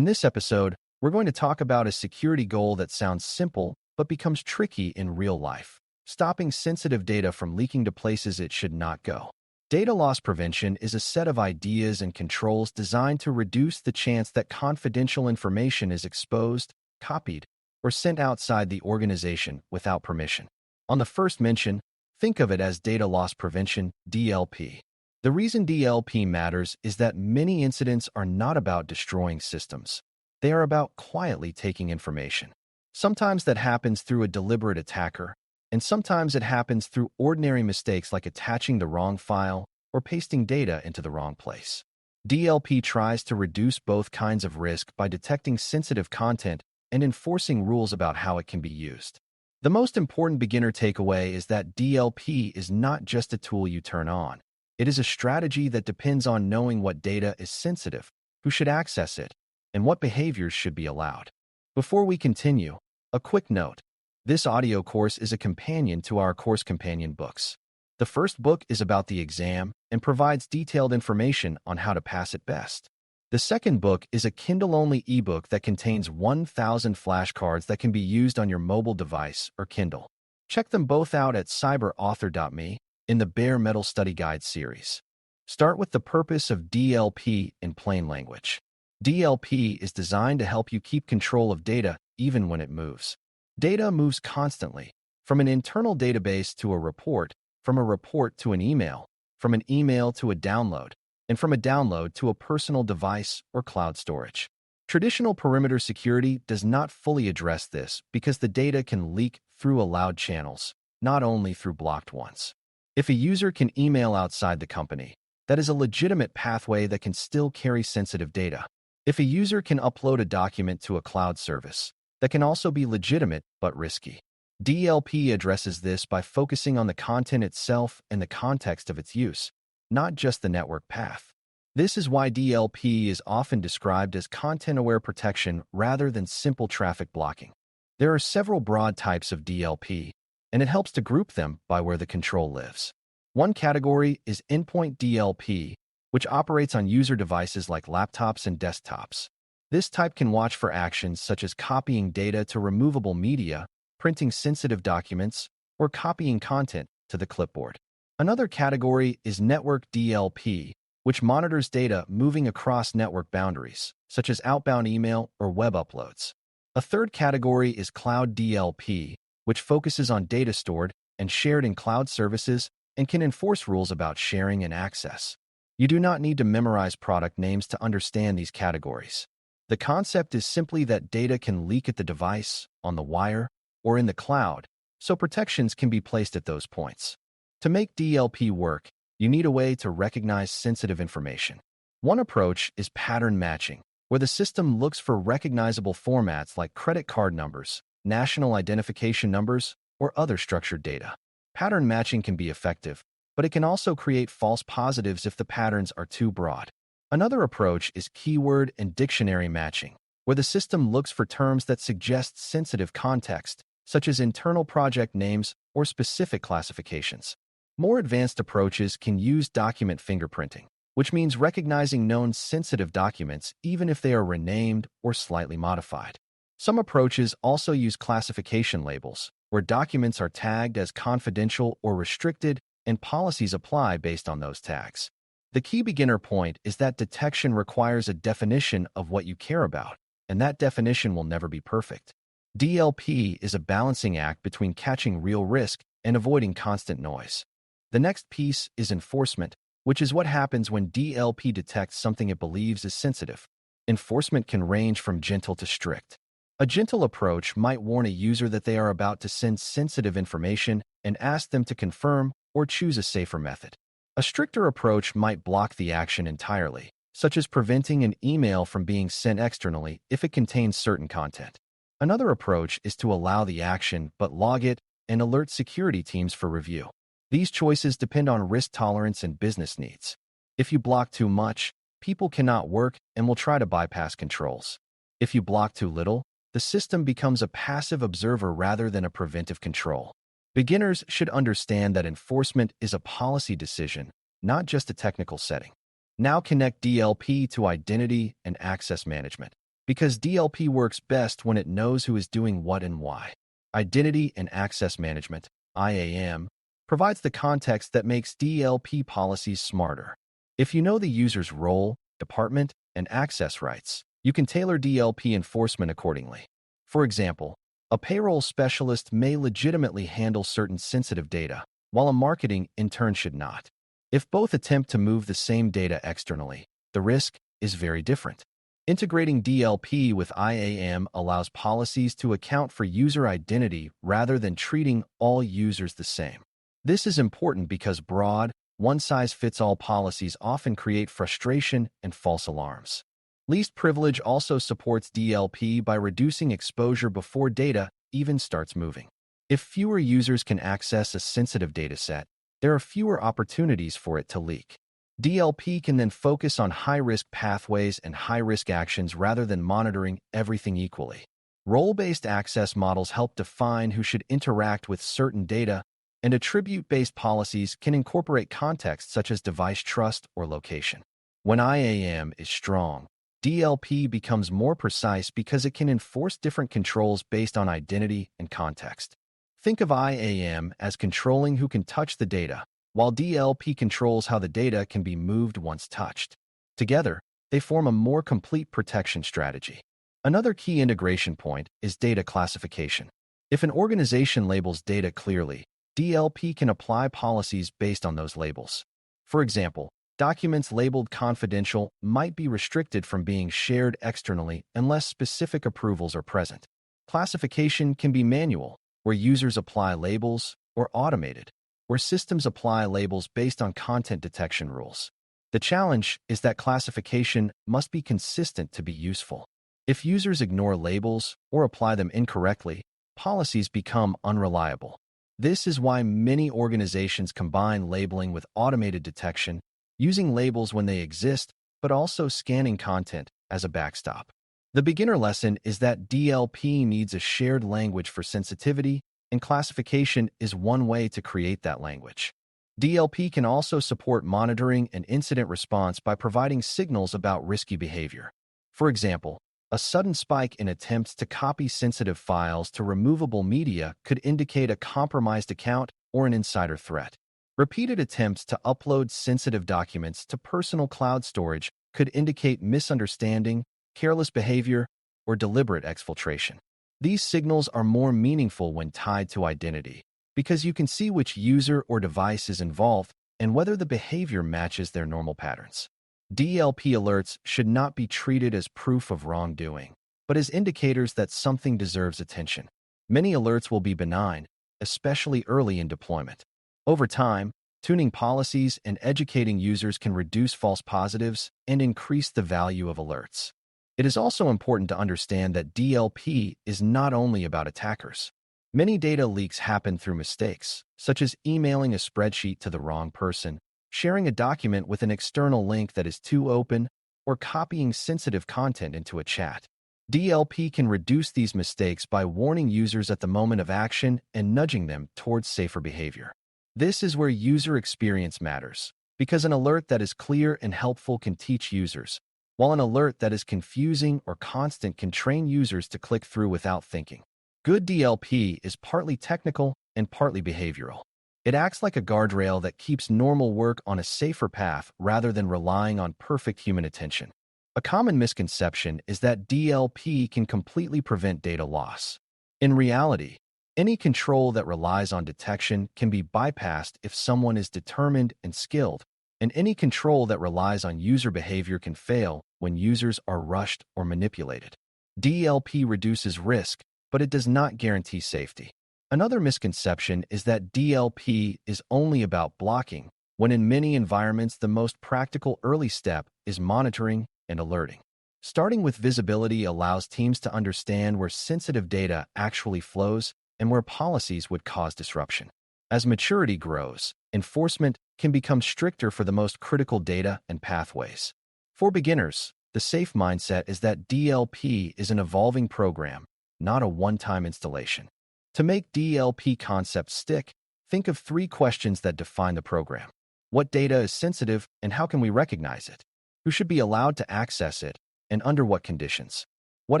In this episode, we're going to talk about a security goal that sounds simple but becomes tricky in real life: stopping sensitive data from leaking to places it should not go. Data loss prevention is a set of ideas and controls designed to reduce the chance that confidential information is exposed, copied, or sent outside the organization without permission. On the first mention, think of it as data loss prevention, DLP. The reason DLP matters is that many incidents are not about destroying systems. They are about quietly taking information. Sometimes that happens through a deliberate attacker, and sometimes it happens through ordinary mistakes like attaching the wrong file or pasting data into the wrong place. DLP tries to reduce both kinds of risk by detecting sensitive content and enforcing rules about how it can be used. The most important beginner takeaway is that DLP is not just a tool you turn on. It is a strategy that depends on knowing what data is sensitive, who should access it, and what behaviors should be allowed. Before we continue, a quick note. This audio course is a companion to our course companion books. The first book is about the exam and provides detailed information on how to pass it best. The second book is a Kindle-only ebook that contains 1,000 flashcards that can be used on your mobile device or Kindle. Check them both out at cyberauthor.me in the Bare Metal Study Guide series. Start with the purpose of DLP in plain language. DLP is designed to help you keep control of data even when it moves. Data moves constantly, from an internal database to a report, from a report to an email, from an email to a download, and from a download to a personal device or cloud storage. Traditional perimeter security does not fully address this because the data can leak through allowed channels, not only through blocked ones. If a user can email outside the company, that is a legitimate pathway that can still carry sensitive data. If a user can upload a document to a cloud service, that can also be legitimate but risky. DLP addresses this by focusing on the content itself and the context of its use, not just the network path. This is why DLP is often described as content-aware protection rather than simple traffic blocking. There are several broad types of DLP, and it helps to group them by where the control lives. One category is endpoint DLP, which operates on user devices like laptops and desktops. This type can watch for actions such as copying data to removable media, printing sensitive documents, or copying content to the clipboard. Another category is network DLP, which monitors data moving across network boundaries, such as outbound email or web uploads. A third category is cloud DLP, which focuses on data stored and shared in cloud services and can enforce rules about sharing and access. You do not need to memorize product names to understand these categories. The concept is simply that data can leak at the device, on the wire, or in the cloud, so protections can be placed at those points. To make DLP work, you need a way to recognize sensitive information. One approach is pattern matching, where the system looks for recognizable formats like credit card numbers, national identification numbers, or other structured data. Pattern matching can be effective, but it can also create false positives if the patterns are too broad. Another approach is keyword and dictionary matching, where the system looks for terms that suggest sensitive context, such as internal project names or specific classifications. More advanced approaches can use document fingerprinting, which means recognizing known sensitive documents even if they are renamed or slightly modified. Some approaches also use classification labels, where documents are tagged as confidential or restricted, and policies apply based on those tags. The key beginner point is that detection requires a definition of what you care about, and that definition will never be perfect. DLP is a balancing act between catching real risk and avoiding constant noise. The next piece is enforcement, which is what happens when DLP detects something it believes is sensitive. Enforcement can range from gentle to strict. A gentle approach might warn a user that they are about to send sensitive information and ask them to confirm or choose a safer method. A stricter approach might block the action entirely, such as preventing an email from being sent externally if it contains certain content. Another approach is to allow the action but log it and alert security teams for review. These choices depend on risk tolerance and business needs. If you block too much, people cannot work and will try to bypass controls. If you block too little, the system becomes a passive observer rather than a preventive control. Beginners should understand that enforcement is a policy decision, not just a technical setting. Now connect DLP to identity and access management. because DLP works best when it knows who is doing what and why. Identity and Access Management, IAM, provides the context that makes DLP policies smarter. If you know the user's role, department, and access rights, you can tailor DLP enforcement accordingly. For example, a payroll specialist may legitimately handle certain sensitive data, while a marketing intern should not. If both attempt to move the same data externally, the risk is very different. Integrating DLP with IAM allows policies to account for user identity rather than treating all users the same. This is important because broad, one-size-fits-all policies often create frustration and false alarms. Least privilege also supports DLP by reducing exposure before data even starts moving. If fewer users can access a sensitive dataset, there are fewer opportunities for it to leak. DLP can then focus on high-risk pathways and high-risk actions rather than monitoring everything equally. Role-based access models help define who should interact with certain data, and attribute-based policies can incorporate context such as device trust or location. When IAM is strong, DLP becomes more precise because it can enforce different controls based on identity and context. Think of IAM as controlling who can touch the data, while DLP controls how the data can be moved once touched. Together, they form a more complete protection strategy. Another key integration point is data classification. If an organization labels data clearly, DLP can apply policies based on those labels. For example, documents labeled confidential might be restricted from being shared externally unless specific approvals are present. Classification can be manual, where users apply labels, or automated, where systems apply labels based on content detection rules. The challenge is that classification must be consistent to be useful. If users ignore labels or apply them incorrectly, policies become unreliable. This is why many organizations combine labeling with automated detection, using labels when they exist, but also scanning content as a backstop. The beginner lesson is that DLP needs a shared language for sensitivity, and classification is one way to create that language. DLP can also support monitoring and incident response by providing signals about risky behavior. For example, a sudden spike in attempts to copy sensitive files to removable media could indicate a compromised account or an insider threat. Repeated attempts to upload sensitive documents to personal cloud storage could indicate misunderstanding, careless behavior, or deliberate exfiltration. These signals are more meaningful when tied to identity, because you can see which user or device is involved and whether the behavior matches their normal patterns. DLP alerts should not be treated as proof of wrongdoing, but as indicators that something deserves attention. Many alerts will be benign, especially early in deployment. Over time, tuning policies and educating users can reduce false positives and increase the value of alerts. It is also important to understand that DLP is not only about attackers. Many data leaks happen through mistakes, such as emailing a spreadsheet to the wrong person, sharing a document with an external link that is too open, or copying sensitive content into a chat. DLP can reduce these mistakes by warning users at the moment of action and nudging them towards safer behavior. This is where user experience matters, because an alert that is clear and helpful can teach users, while an alert that is confusing or constant can train users to click through without thinking. Good DLP is partly technical and partly behavioral. It acts like a guardrail that keeps normal work on a safer path rather than relying on perfect human attention. A common misconception is that DLP can completely prevent data loss. In reality, any control that relies on detection can be bypassed if someone is determined and skilled, and any control that relies on user behavior can fail when users are rushed or manipulated. DLP reduces risk, but it does not guarantee safety. Another misconception is that DLP is only about blocking, when in many environments the most practical early step is monitoring and alerting. Starting with visibility allows teams to understand where sensitive data actually flows and where policies would cause disruption. As maturity grows, enforcement can become stricter for the most critical data and pathways. For beginners, the safe mindset is that DLP is an evolving program, not a one-time installation. To make DLP concepts stick, think of 3 questions that define the program. What data is sensitive and how can we recognize it? Who should be allowed to access it and under what conditions? What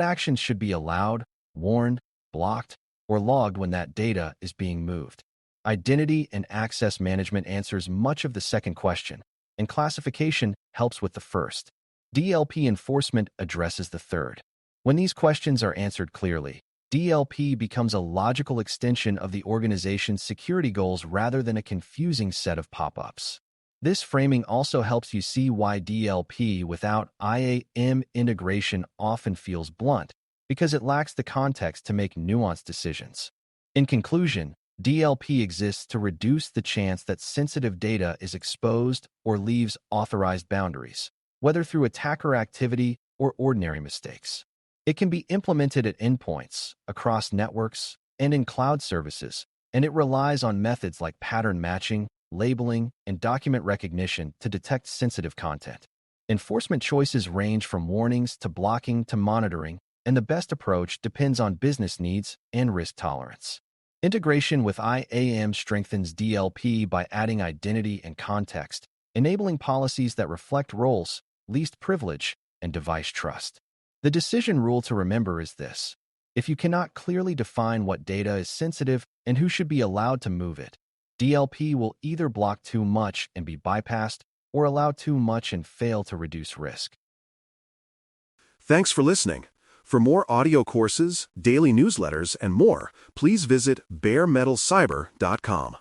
actions should be allowed, warned, blocked, or logged when that data is being moved? Identity and access management answers much of the second question, and classification helps with the first. DLP enforcement addresses the third. When these questions are answered clearly, DLP becomes a logical extension of the organization's security goals rather than a confusing set of pop-ups. This framing also helps you see why DLP without IAM integration often feels blunt, because it lacks the context to make nuanced decisions. In conclusion, DLP exists to reduce the chance that sensitive data is exposed or leaves authorized boundaries, whether through attacker activity or ordinary mistakes. It can be implemented at endpoints, across networks, and in cloud services, and it relies on methods like pattern matching, labeling, and document recognition to detect sensitive content. Enforcement choices range from warnings to blocking to monitoring, and the best approach depends on business needs and risk tolerance. Integration with IAM strengthens DLP by adding identity and context, enabling policies that reflect roles, least privilege, and device trust. The decision rule to remember is this: if you cannot clearly define what data is sensitive and who should be allowed to move it, DLP will either block too much and be bypassed or allow too much and fail to reduce risk. Thanks for listening. For more audio courses, daily newsletters, and more, please visit baremetalcyber.com.